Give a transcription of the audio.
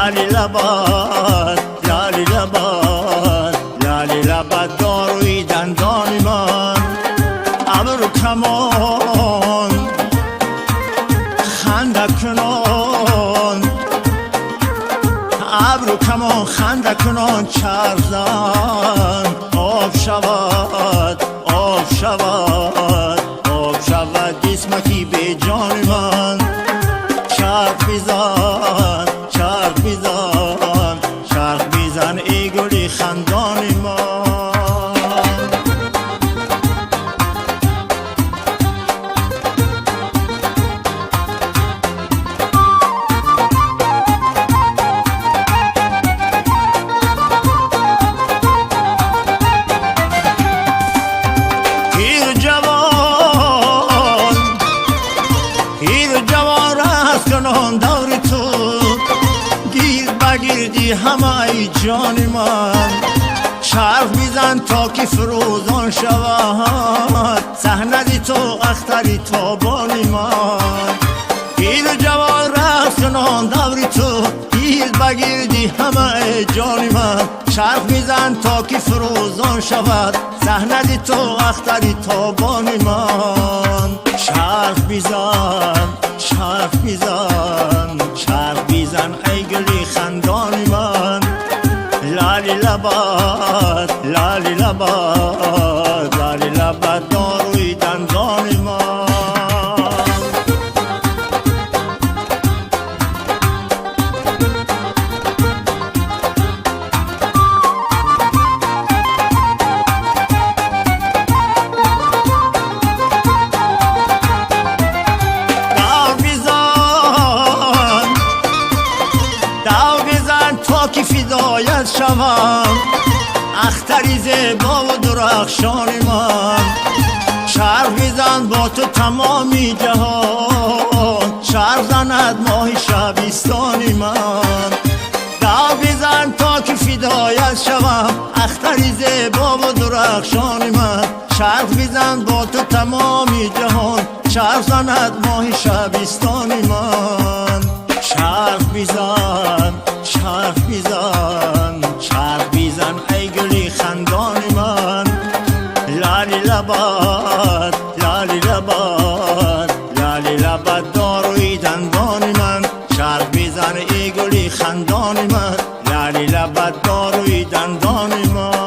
لالی لبات لالی لبات لالی لبات داروی دندان من ابرو کمان خنده کنان ابرو کمان خنده کنان چرزن آب شود آب شود آب شود جسمکی به جان من چرخ بیزن چرخ بیزن چرخ بیزن ای گلی خندان من دور تو گیر بگیردی همه ای جان من چرخ بیزن تا که فروزان شود صحنه تو اختری تابانی من گیر جوان رقص کنان دور تو گیر بگیردی همه ای جان من چرخ بیزن تا که فروزان شود صحنه تو اختری تابانی من چرخ بیزن چرخ بیزن چرخ بیزن ای گلی خندان من لالی لبات لالی لبات لالی لبات داروی دندان من که فدایت شوم اختری زیبا و درخشان من چرخ بزن با تو تمامی جهان چرخ زند ماه شبستان من دو بزن تا که فدایت شوم اختری زیبا و درخشان من چرخ بزن با تو تمامی جهان چرخ زند ماه شبستان من چرخ بزن چرخ بیزن چرخ بیزن ای گلی خندان من لالی لبات لالی لبات لالی لبات داروی دندان من چرخ بیزن ای گلی خندان من لالی لبات داروی دندان من